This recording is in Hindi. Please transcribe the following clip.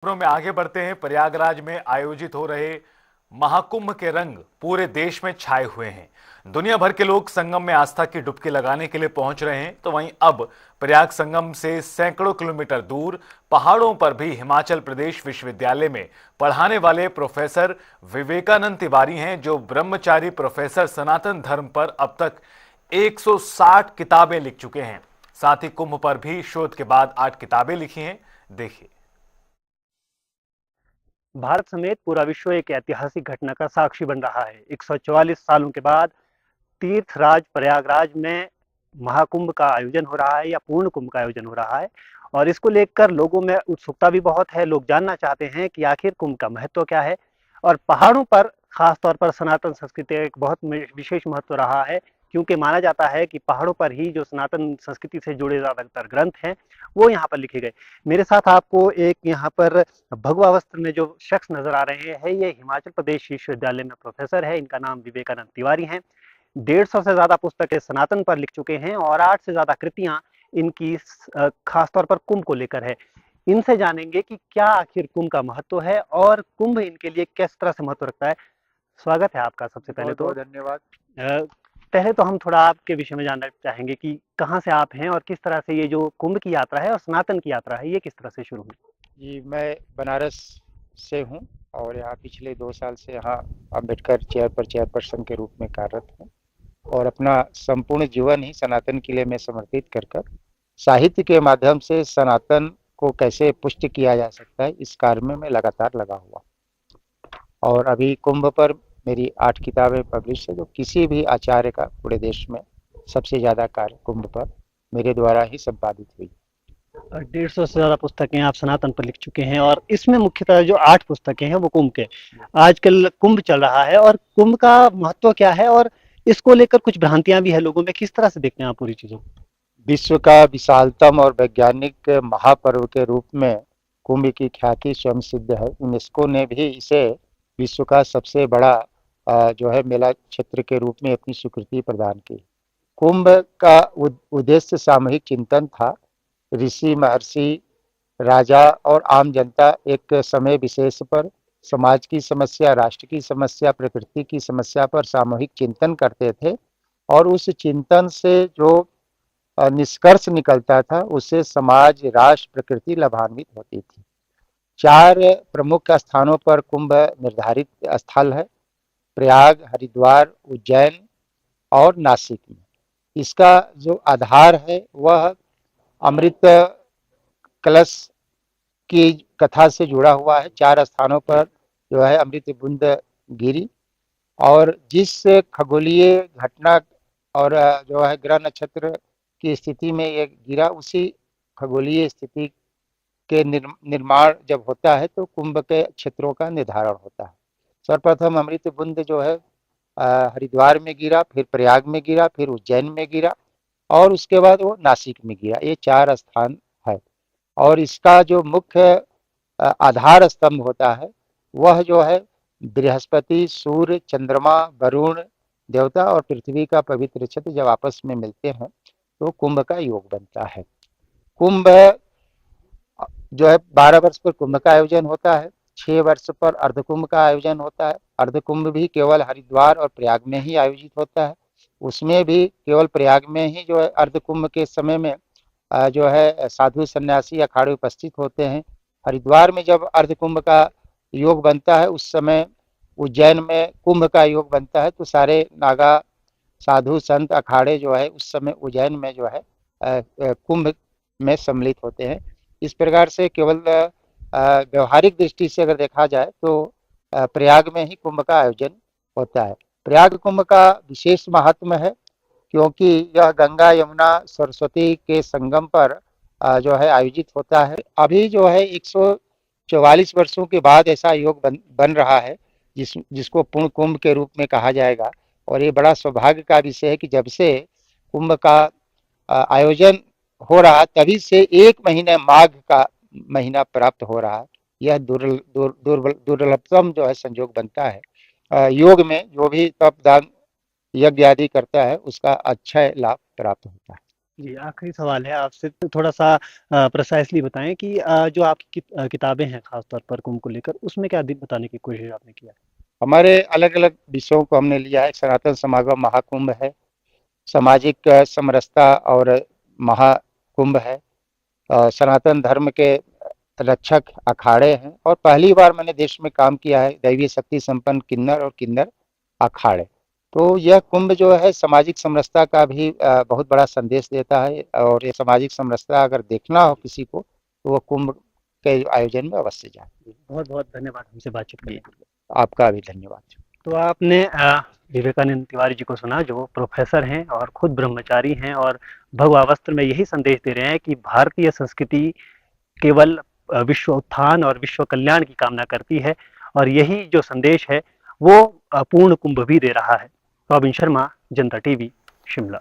खबरों में आगे बढ़ते हैं। प्रयागराज में आयोजित हो रहे महाकुंभ के रंग पूरे देश में छाए हुए हैं। दुनिया भर के लोग संगम में आस्था की डुबकी लगाने के लिए पहुंच रहे हैं। तो वहीं अब प्रयाग संगम से सैकड़ों किलोमीटर दूर पहाड़ों पर भी हिमाचल प्रदेश विश्वविद्यालय में पढ़ाने वाले प्रोफेसर विवेकानंद तिवारी हैं, जो ब्रह्मचारी प्रोफेसर सनातन धर्म पर अब तक 160 किताबें लिख चुके हैं। साथ ही कुंभ पर भी शोध के बाद 8 किताबें लिखी हैं। देखिए। भारत समेत पूरा विश्व एक ऐतिहासिक घटना का साक्षी बन रहा है। 144 सालों के बाद तीर्थराज प्रयागराज में महाकुंभ का आयोजन हो रहा है या पूर्ण कुंभ का आयोजन हो रहा है। और इसको लेकर लोगों में उत्सुकता भी बहुत है। लोग जानना चाहते हैं कि आखिर कुंभ का महत्व क्या है। और पहाड़ों पर खास तौर पर सनातन संस्कृति का एक बहुत विशेष महत्व रहा है, क्योंकि माना जाता है कि पहाड़ों पर ही जो सनातन संस्कृति से जुड़े ज़्यादातर ग्रंथ हैं वो यहाँ पर लिखे गए। मेरे साथ आपको एक यहाँ पर भगवा वस्त्र में जो शख्स नजर आ रहे हैं, ये हिमाचल प्रदेश विश्वविद्यालय में प्रोफेसर है। इनका नाम विवेकानंद तिवारी है। 150 से ज्यादा पुस्तकें सनातन पर लिख चुके हैं और 8 से ज्यादा कृतियां इनकी खास तौर पर कुंभ को लेकर है। इनसे जानेंगे कि क्या आखिर कुंभ का महत्व है और कुंभ इनके लिए किस तरह से महत्व रखता है। स्वागत है आपका। सबसे पहले बहुत तो बहुत धन्यवाद। पहले तो हम थोड़ा आपके विषय में जानना चाहेंगे कि कहाँ से आप हैं और किस तरह से ये जो कुंभ की यात्रा है और सनातन की यात्रा है, ये किस तरह से शुरू हुई। जी, मैं बनारस से हूँ और यहाँ पिछले 2 साल से यहाँ अम्बेडकर चेयर पर चेयरपर्सन के रूप में कार्यरत हूँ और अपना संपूर्ण जीवन ही सनातन के लिए मैं समर्पित कर कर साहित्य के माध्यम से सनातन को कैसे पुष्ट किया जा सकता है, इस कार्य में मैं लगातार लगा हुआ। और अभी कुंभ पर मेरी 8 किताबें पब्लिश है, जो किसी भी आचार्य का पूरे देश में सबसे ज़्यादा कार्य कुंभ पर मेरे द्वारा ही संपादित हुई। 150 से ज्यादा पुस्तकें आप सनातन पर लिख चुके हैं और इसमें मुख्यतः जो 8 पुस्तकें हैं वो कुंभ के। आजकल कुंभ चल रहा है और कुंभ का महत्व क्या है और इसको लेकर कुछ भ्रांतियां भी है लोगों में। किस तरह से देखते हैं आप पूरी चीजों को। विश्व का विशालतम और वैज्ञानिक महापर्व के रूप में कुंभ की ख्याति स्वयं सिद्ध है। यूनेस्को ने भी इसे विश्व का सबसे बड़ा जो है मेला क्षेत्र के रूप में अपनी स्वीकृति प्रदान की। कुंभ का उद्देश्य सामूहिक चिंतन था। ऋषि, महर्षि, राजा और आम जनता एक समय विशेष पर समाज की समस्या, राष्ट्र की समस्या, प्रकृति की समस्या पर सामूहिक चिंतन करते थे और उस चिंतन से जो निष्कर्ष निकलता था, उससे समाज, राष्ट्र, प्रकृति लाभान्वित होती थी। 4 प्रमुख स्थानों पर कुंभ निर्धारित स्थल है: प्रयाग, हरिद्वार, उज्जैन और नासिक में। इसका जो आधार है वह अमृत कलश की कथा से जुड़ा हुआ है। 4 स्थानों पर जो है अमृत बूंद गिरी और जिस खगोलीय घटना और जो है ग्रह नक्षत्र की स्थिति में ये गिरा, उसी खगोलीय स्थिति के निर्माण जब होता है तो कुंभ के क्षेत्रों का निर्धारण होता है। सर्वप्रथम अमृत बुंद जो है हरिद्वार में गिरा, फिर प्रयाग में गिरा, फिर उज्जैन में गिरा और उसके बाद वो नासिक में गिरा। ये 4 स्थान है और इसका जो मुख्य आधार स्तंभ होता है वह जो है बृहस्पति, सूर्य, चंद्रमा, वरुण देवता और पृथ्वी का पवित्र छत्र जब आपस में मिलते हैं तो कुंभ का योग बनता है। कुंभ जो है 12 वर्ष पर कुंभ का आयोजन होता है। 6 वर्ष पर अर्धकुंभ का आयोजन होता है। अर्धकुंभ भी केवल हरिद्वार और प्रयाग में ही आयोजित होता है। उसमें भी केवल प्रयाग में ही जो है अर्धकुंभ के समय में जो है साधु सन्यासी अखाड़े उपस्थित होते हैं। हरिद्वार में जब अर्धकुंभ का योग बनता है उस समय उज्जैन में कुंभ का योग बनता है, तो सारे नागा साधु संत अखाड़े जो है उस समय उज्जैन में जो है कुंभ में सम्मिलित होते हैं। इस प्रकार से केवल व्यवहारिक दृष्टि से अगर देखा जाए तो प्रयाग में ही कुंभ का आयोजन होता है। प्रयाग कुंभ का विशेष महात्म है क्योंकि यह गंगा, यमुना, सरस्वती के संगम पर जो है आयोजित होता है। अभी जो है 144 वर्षों के बाद ऐसा योग बन रहा है जिसको पूर्ण कुंभ के रूप में कहा जाएगा। और ये बड़ा सौभाग्य का विषय है कि जब से कुंभ का आयोजन हो रहा तभी से 1 महीने माघ का महीना प्राप्त हो रहा है। यह दुर्लभतम जो है संयोग बनता है। योग में जो भी तप दान यज्ञ आदि करता है उसका अच्छा लाभ प्राप्त होता है। जी, आखिरी सवाल है आपसे, तो थोड़ा सा प्रिसाइज़ली बताएँ कि जो आपकी किताबें हैं ख़ास तौर पर कुंभ को लेकर, उसमें क्या बताने की कोशिश आपने किया है? हमारे अलग अलग विषयों को हमने लिया है। सनातन समागम महाकुंभ है, सामाजिक समरसता और महाकुंभ है, सनातन धर्म के रक्षक अखाड़े हैं, और पहली बार मैंने देश में काम किया है दैवीय शक्ति संपन्न किन्नर और किन्नर अखाड़े। तो यह कुंभ जो है सामाजिक समरसता का भी बहुत बड़ा संदेश देता है, और ये सामाजिक समरसता अगर देखना हो किसी को तो वो कुंभ के आयोजन में अवश्य जाए। बहुत-बहुत धन्यवाद हमसे बातचीत करने जी, के लिए। आपका भी धन्यवाद। तो आपने विवेकानंद तिवारी जी को सुना, जो प्रोफ़ेसर हैं और खुद ब्रह्मचारी हैं और भगवा वस्त्र में यही संदेश दे रहे हैं कि भारतीय संस्कृति केवल विश्व उत्थान और विश्व कल्याण की कामना करती है, और यही जो संदेश है वो पूर्ण कुंभ भी दे रहा है। रॉबिन शर्मा, जनता टीवी, शिमला।